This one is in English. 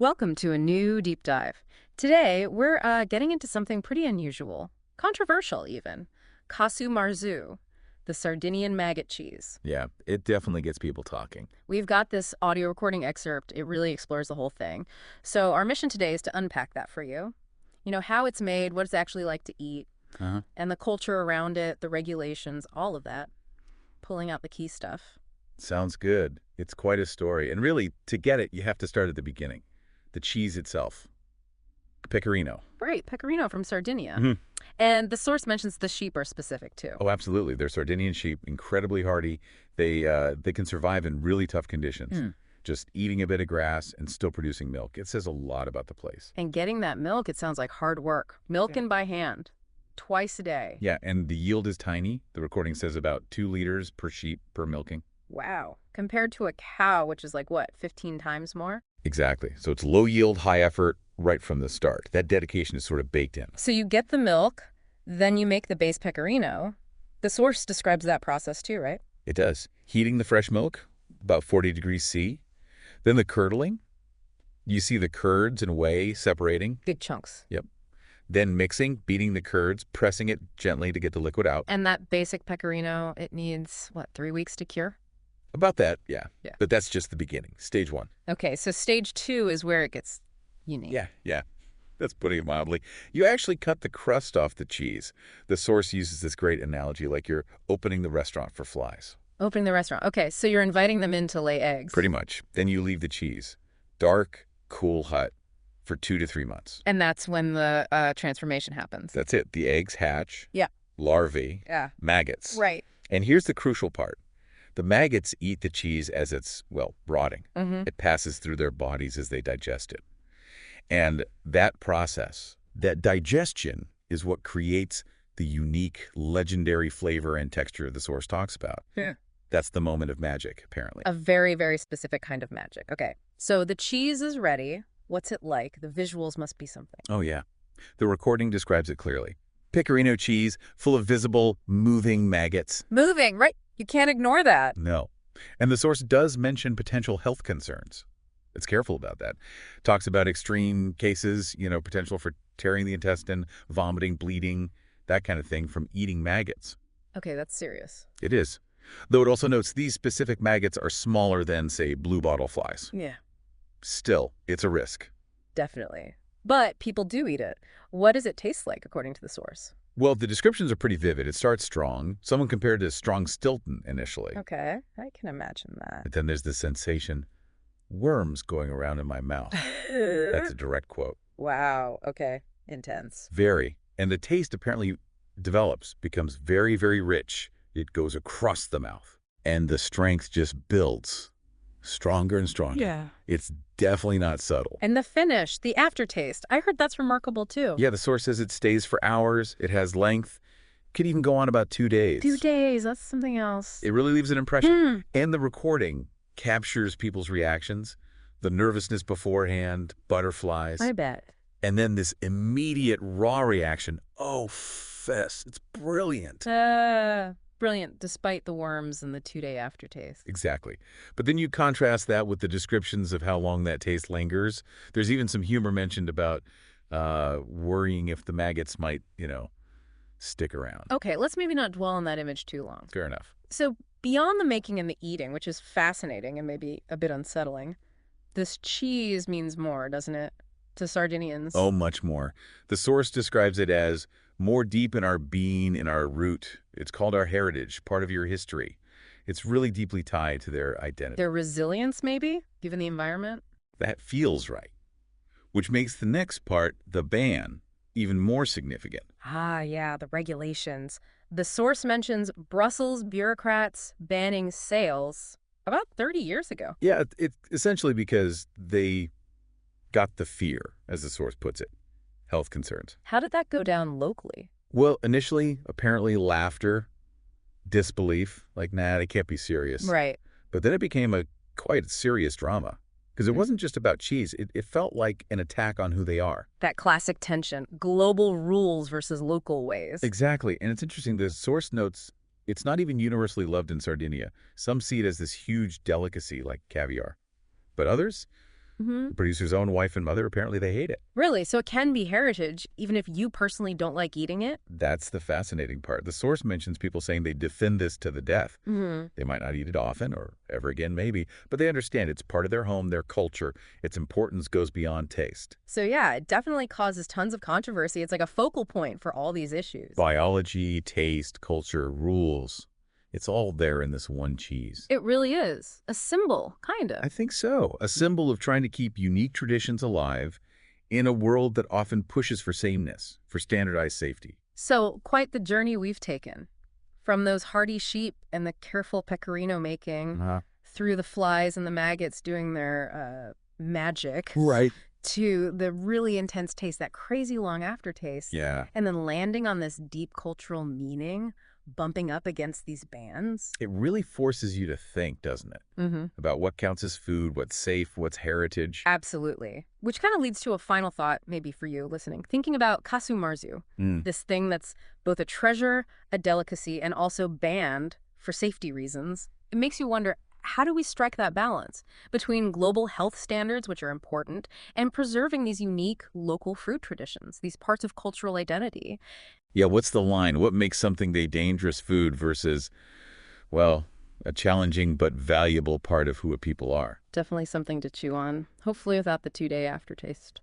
Welcome to a new deep dive. Today, we're getting into something pretty unusual, controversial even. Casu marzu, the Sardinian maggot cheese. Yeah, it definitely gets people talking. We've got this audio recording excerpt. It really explores the whole thing. So our mission today is to unpack that for you. You know, how it's made, what it's actually like to eat, and the culture around it, the regulations, all of that. Pulling out the key stuff. Sounds good. It's quite a story. And really, to get it, you have to start at the beginning. The cheese itself. Pecorino. Right, pecorino from Sardinia. Mhm. And the source mentions the sheep are specific too. Oh, absolutely. They're Sardinian sheep, incredibly hardy. They can survive in really tough conditions. Just eating a bit of grass and still producing milk. It says a lot about the place. And getting that milk, it sounds like hard work. Milking by hand, twice a day. Yeah, and the yield is tiny. The recording says about 2 liters per sheep per milking. Wow. Compared to a cow, which is like, what, 15 times more? Exactly. So it's low yield, high effort right from the start. That dedication is sort of baked in. So you get the milk, then you make the base pecorino. The source describes that process too, right? It does. Heating the fresh milk, about 40 degrees C. Then the curdling. You see the curds and whey separating. Big chunks. Yep. Then mixing, beating the curds, pressing it gently to get the liquid out. And that basic pecorino, it needs, what, 3 weeks to cure? About that, yeah. Yeah. But that's just the beginning, stage 1. Okay, so stage 2 is where it gets unique. Yeah. That's putting it mildly. You actually cut the crust off the cheese. The source uses this great analogy like you're opening the restaurant for flies. Opening the restaurant. Okay, so you're inviting them in to lay eggs. Pretty much. Then you leave the cheese. Dark, cool hut for 2 to 3 months. And that's when the transformation happens. That's it. The eggs hatch. Yeah. Larvae. Yeah. Maggots. Right. And here's the crucial part. The maggots eat the cheese as it's, well, rotting. It passes through their bodies as they digest it. And that process, that digestion, is what creates the unique, legendary flavor and texture the source talks about. Yeah. That's the moment of magic, apparently. A very, very specific kind of magic. Okay, so the cheese is ready. What's it like? The visuals must be something. Oh, yeah. The recording describes it clearly. Pecorino cheese, full of visible, moving maggots. Moving, right? You can't ignore that. No. And the source does mention potential health concerns. It's careful about that. Talks about extreme cases, potential for tearing the intestine, vomiting, bleeding, that kind of thing from eating maggots. Okay, that's serious. It is. Though it also notes these specific maggots are smaller than, say, blue bottle flies. Yeah. Still, it's a risk. Definitely. But people do eat it. What does it taste like, according to the source? Well, the descriptions are pretty vivid. It starts strong. Someone compared it to strong Stilton initially. Okay, I can imagine that. But then there's the sensation, worms going around in my mouth. That's a direct quote. Wow, okay. Intense. Very. And the taste apparently develops, becomes very, very rich. It goes across the mouth. And the strength just builds. Stronger and stronger. Yeah. It's definitely not subtle. And the finish, the aftertaste, I heard that's remarkable too. Yeah, the source says it stays for hours. It has length. Could even go on about 2 days. 2 days, that's something else. It really leaves an impression. And the recording captures people's reactions, the nervousness beforehand, butterflies. I bet. And then this immediate raw reaction. Oh, fess. It's brilliant. Brilliant, despite the worms and the 2-day aftertaste. Exactly. But then you contrast that with the descriptions of how long that taste lingers. There's even some humor mentioned about worrying if the maggots might, stick around. Okay, let's maybe not dwell on that image too long. Fair enough. So beyond the making and the eating, which is fascinating and maybe a bit unsettling, this cheese means more, doesn't it, to Sardinians? Oh, much more. The source describes it as more deep in our being, in our root. It's called our heritage, part of your history. It's really deeply tied to their identity. Their resilience, maybe, given the environment? That feels right. Which makes the next part, the ban, even more significant. Ah, yeah, the regulations. The source mentions Brussels bureaucrats banning sales about 30 years ago. Yeah, it's essentially because they got the fear, as the source puts it. Health concerns. How did that go down locally? Well, initially, apparently laughter, disbelief, like, nah, they can't be serious. Right. But then it became a quite serious drama. Because it wasn't just about cheese. It felt like an attack on who they are. That classic tension, global rules versus local ways. Exactly. And it's interesting, the source notes it's not even universally loved in Sardinia. Some see it as this huge delicacy like caviar. But others, Mm-hmm. The producer's own wife and mother, apparently they hate it. Really? So it can be heritage, even if you personally don't like eating it? That's the fascinating part. The source mentions people saying they defend this to the death. Mm-hmm. They might not eat it often or ever again maybe, but they understand it's part of their home, their culture. Its importance goes beyond taste. So yeah, it definitely causes tons of controversy. It's like a focal point for all these issues. Biology, taste, culture, rules. It's all there in this one cheese. It really is. A symbol, kind I of. think so. A symbol of trying to keep unique traditions alive in a world that often pushes for sameness, for standardized safety. So quite the journey we've taken. From those hardy sheep and the careful pecorino making, through the flies and the maggots doing their magic, Right. to the really intense taste, that crazy long aftertaste. Yeah. And then landing on this deep cultural meaning, bumping up against these bands. It really forces you to think, doesn't it? Mm-hmm. About what counts as food, what's safe, what's heritage. Absolutely. Which kind of leads to a final thought, maybe for you listening. Thinking about kasu marzu, this thing that's both a treasure, a delicacy, and also banned for safety reasons. It makes you wonder, how do we strike that balance between global health standards, which are important, and preserving these unique local food traditions, these parts of cultural identity? Yeah, what's the line? What makes something a dangerous food versus, well, a challenging but valuable part of who a people are? Definitely something to chew on, hopefully without the 2-day aftertaste.